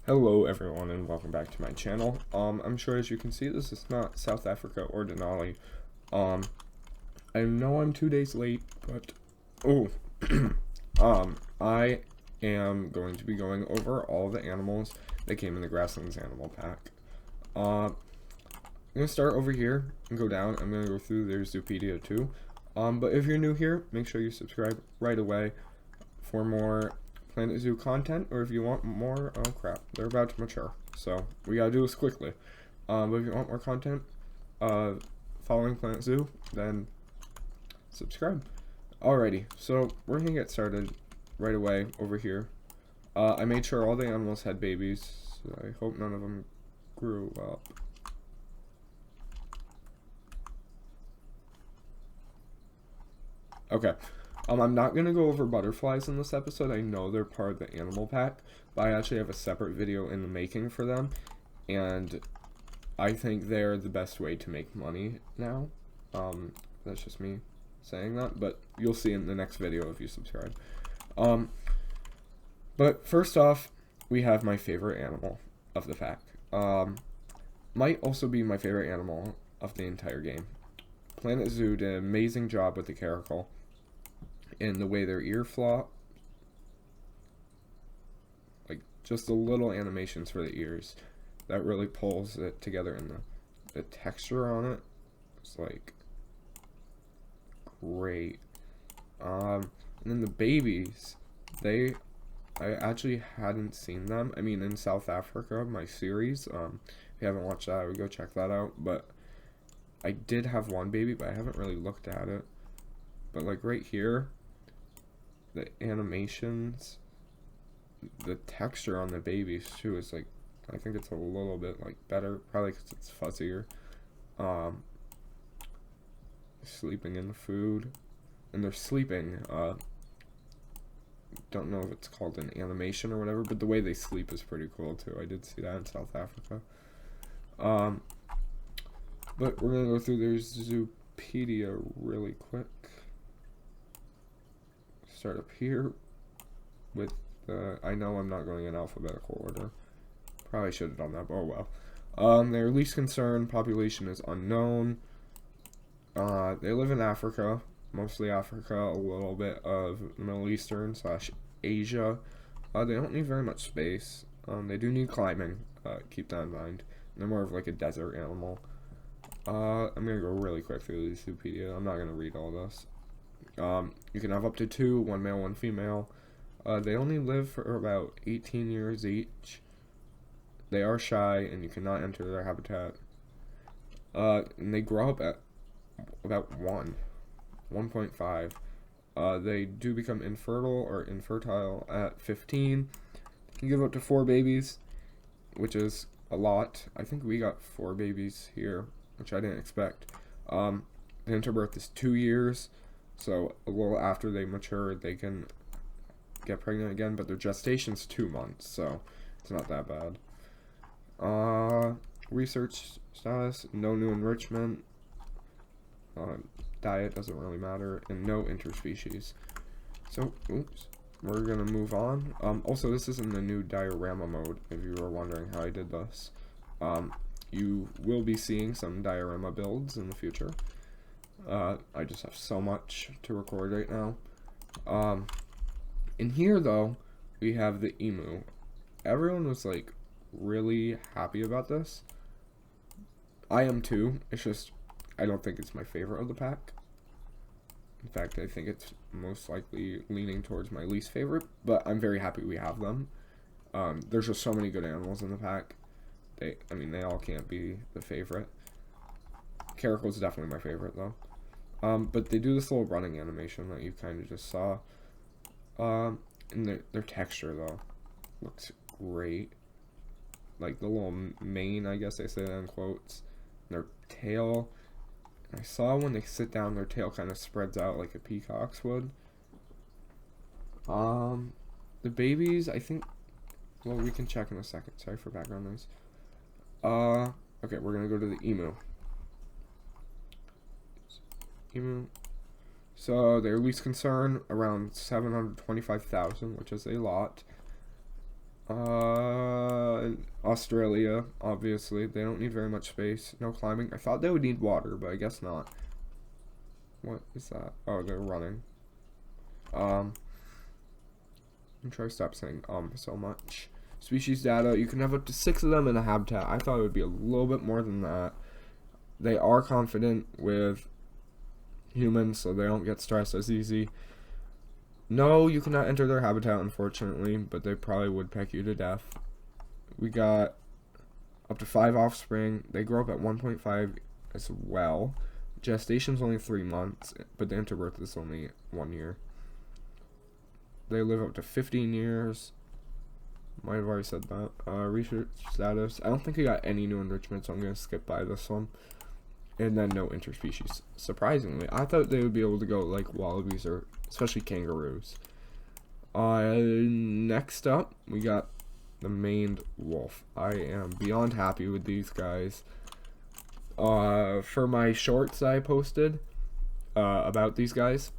Hello everyone and welcome back to my channel. I'm sure as you can see this is not South Africa or Denali. I know I'm 2 days late, but I am going to be going over all the animals that came in the Grasslands animal pack. I'm gonna start over here and go down. I'm gonna go through their Zoopedia too. But if you're new here, make sure you subscribe right away for more Planet Zoo content, or if you want more, oh crap, they're about to mature, so we gotta do this quickly. But if you want more content following Planet Zoo, then subscribe. Alrighty, so we're gonna get started right away over here. I made sure all the animals had babies, so I hope none of them grew up. Okay. I'm not going to go over butterflies in this episode. I know they're part of the animal pack, but I actually have a separate video in the making for them, and I think they're the best way to make money now. That's just me saying that, but you'll see in the next video if you subscribe. But first off, we have my favorite animal of the pack. Might also be my favorite animal of the entire game. Planet Zoo did an amazing job with the caracal. And the way their ear flop, like just the little animations for the ears, that really pulls it together, and the texture on it is like great. And then the babies, I actually hadn't seen them. I mean, in South Africa, my series, if you haven't watched that, I would go check that out. But I did have one baby, but I haven't really looked at it. But like right here, the animations, the texture on the babies too is like, I think it's a little bit like better, probably because it's fuzzier. Sleeping in the food, and they're sleeping. Don't know if it's called an animation or whatever, but the way they sleep is pretty cool too. I did see that in South Africa. But we're gonna go through their Zoopedia really quick. Start up here with the, I know I'm not going in alphabetical order. Probably should have done that, but oh well. Their least concern population is unknown. They live in Africa, mostly Africa, a little bit of Middle Eastern / Asia. They don't need very much space. They do need climbing, keep that in mind. They're more of like a desert animal. I'm gonna go really quick through the Zoopedia. I'm not gonna read all this. You can have up to 2, 1 male, 1 female. They only live for about 18 years each. They are shy, and you cannot enter their habitat. And they grow up at about 1.5. They do become infertile or infertile at 15. They can give up to 4 babies, which is a lot. I think we got 4 babies here, which I didn't expect. The interbirth is 2 years. So a little after they mature, they can get pregnant again, but their gestation's 2 months, so it's not that bad. Research status, no new enrichment. Diet doesn't really matter, and no interspecies. So, oops, we're gonna move on. Also, this is in the new diorama mode, if you were wondering how I did this. You will be seeing some diorama builds in the future. I just have so much to record right now. In here though, we have the emu. Everyone was like really happy about this. I am too. It's just, I don't think it's my favorite of the pack. In fact, I think it's most likely leaning towards my least favorite, but I'm very happy we have them. There's just so many good animals in the pack. They all can't be the favorite. Caracal is definitely my favorite though. But they do this little running animation that you kind of just saw. And their texture though looks great. Like the little mane, I guess they say that in quotes. Their tail. I saw when they sit down, their tail kind of spreads out like a peacock's would. The babies, I think. Well, we can check in a second. Sorry for background noise. Okay, we're gonna go to the emu. So their least concern around 725,000, which is a lot. Australia, obviously. They don't need very much space. No climbing. I thought they would need water, but I guess not. What is that? Oh, they're running. I'm trying to stop saying so much. Species data. You can have up to 6 of them in a habitat. I thought it would be a little bit more than that. They are confident with humans, so they don't get stressed as easy. No, you cannot enter their habitat, unfortunately, but they probably would peck you to death. We got up to 5 offspring. They grow up at 1.5 as well. Gestation's only 3 months, but the interbirth is only 1 year. They live up to 15 years. Might have already said that. Research status. I don't think we got any new enrichment, so I'm going to skip by this one. And then no interspecies. Surprisingly, I thought they would be able to go like wallabies or especially kangaroos. Next up, we got the maned wolf. I am beyond happy with these guys. For my shorts I posted about these guys,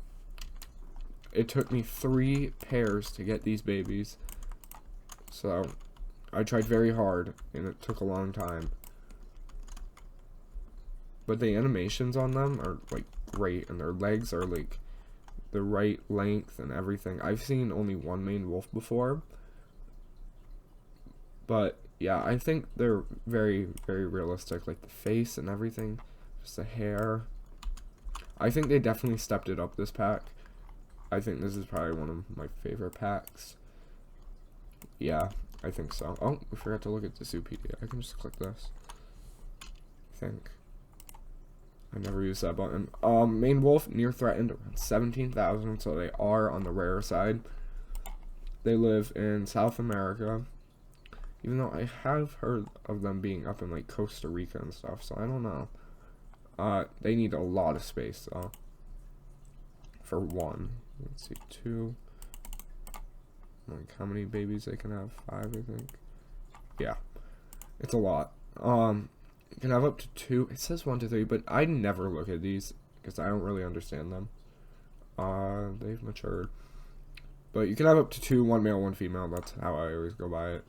it took me 3 pairs to get these babies. So I tried very hard and it took a long time. But the animations on them are like great, and their legs are like the right length and everything. I've seen only one maned wolf before, but yeah, I think they're very, very realistic, like the face and everything, just the hair. I think they definitely stepped it up this pack. I think this is probably one of my favorite packs. Yeah, I think so. Oh, we forgot to look at the Zoopedia. I can just click this, I think. I never use that button. Maned wolf, near threatened, around 17,000, so they are on the rare side. They live in South America, even though I have heard of them being up in like Costa Rica and stuff, so I don't know. They need a lot of space though. For 1, let's see, 2. Like how many babies they can have? 5, I think. Yeah, it's a lot. You can have up to 2. It says 1 to 3, but I never look at these because I don't really understand them. They've matured. But you can have up to 2, 1 male, 1 female. That's how I always go by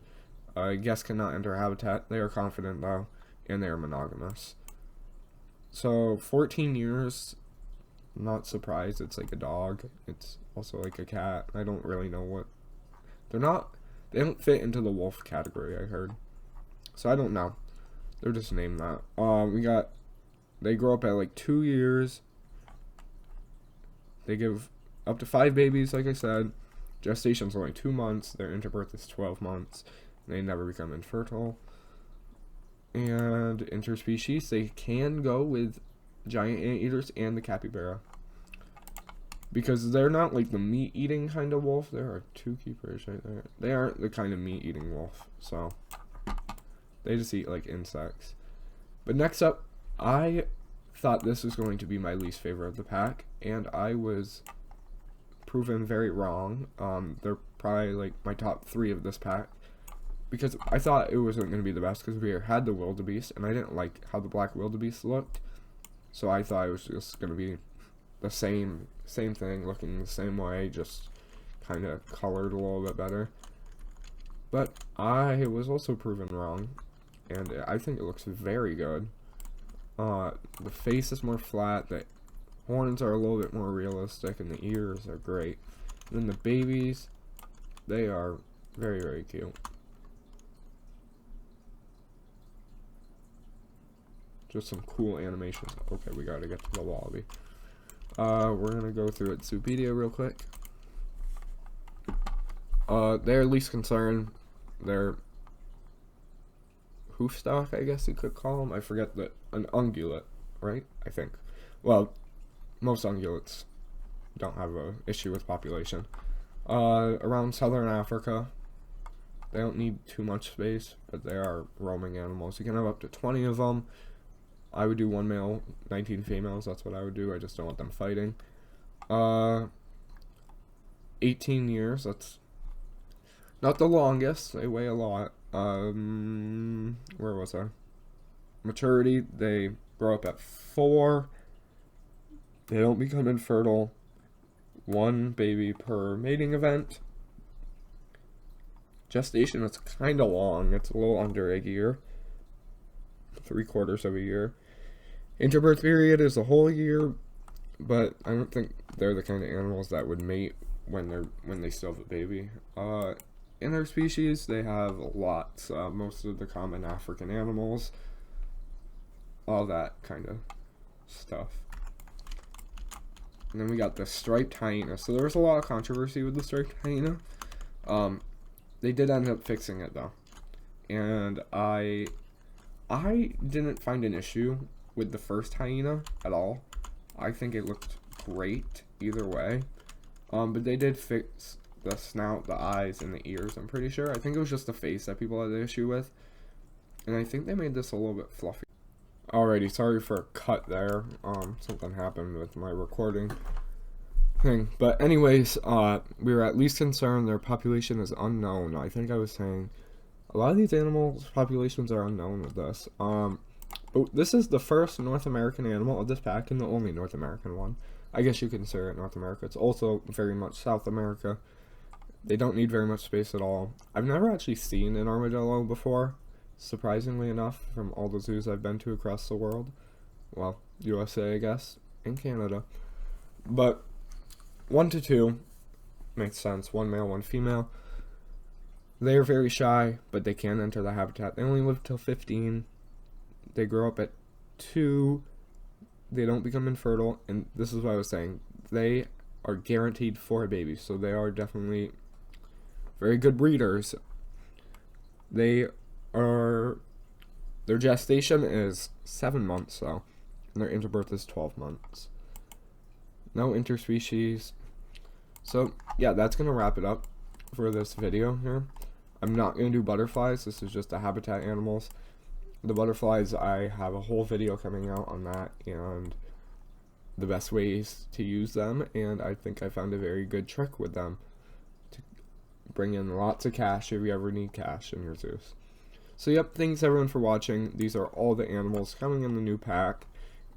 it. Guests cannot enter habitat. They are confident though, and they are monogamous. So 14 years. Not surprised. It's like a dog. It's also like a cat. I don't really know what. They don't fit into the wolf category, I heard. So I don't know. They're just named that. They grow up at like 2 years. They give up to 5 babies, like I said. Gestation's only 2 months. Their interbirth is 12 months. They never become infertile. And interspecies, they can go with giant anteaters and the capybara. Because they're not like the meat-eating kind of wolf. There are 2 keepers right there. They aren't the kind of meat-eating wolf, so they just eat like insects. But next up, I thought this was going to be my least favorite of the pack, and I was proven very wrong. They're probably like my top 3 of this pack, because I thought it wasn't going to be the best because we had the wildebeest, and I didn't like how the black wildebeest looked, so I thought it was just going to be the same thing, looking the same way, just kind of colored a little bit better. But I was also proven wrong, and I think it looks very good. The face is more flat, the horns are a little bit more realistic, and the ears are great. And then the babies, they are very, very cute. Just some cool animations. Okay, we gotta get to the wallaby. We're gonna go through it Zoopedia real quick. They're least concern. They're hoofstock, I guess you could call them. I forget an ungulate, right? I think. Well, most ungulates don't have a issue with population. Around southern Africa, they don't need too much space, but they are roaming animals. You can have up to 20 of them. I would do 1 male, 19 females. That's what I would do. I just don't want them fighting. 18 years. That's not the longest. They weigh a lot. Where was I? Maturity. They grow up at 4. They don't become infertile. 1 baby per mating event. Gestation is kind of long. It's a little under a year. 3/4 of a year. Interbirth period is a whole year, but I don't think they're the kind of animals that would mate when they still have a baby. In their species, they have lots. Most of the common African animals, all that kind of stuff. And then we got the striped hyena. So there was a lot of controversy with the striped hyena. They did end up fixing it though, and I didn't find an issue with the first hyena at all. I think it looked great either way. But they did fix the snout, the eyes, and the ears, I'm pretty sure. I think it was just the face that people had the issue with. And I think they made this a little bit fluffy. Alrighty, sorry for a cut there. Something happened with my recording thing. But anyways, we were at least concerned their population is unknown. I think I was saying a lot of these animals' populations are unknown with this. But this is the first North American animal of this pack and the only North American one. I guess you consider it North America. It's also very much South America. They don't need very much space at all. I've never actually seen an armadillo before, surprisingly enough, from all the zoos I've been to across the world. Well, USA, I guess, and Canada. But 1 to 2 makes sense. 1 male, 1 female. They are very shy, but they can enter the habitat. They only live till 15. They grow up at 2. They don't become infertile, and this is what I was saying. They are guaranteed 4 babies, so they are definitely very good breeders. Their gestation is 7 months, though, and their interbirth is 12 months. No interspecies. So, yeah, that's going to wrap it up for this video here. I'm not going to do butterflies. This is just the habitat animals. The butterflies, I have a whole video coming out on that and the best ways to use them, and I think I found a very good trick with them to bring in lots of cash if you ever need cash in your zoos. So yep, thanks everyone for watching. These are all the animals coming in the new pack,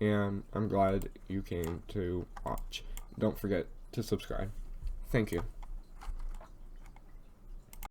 and I'm glad you came to watch. Don't forget to subscribe. Thank you.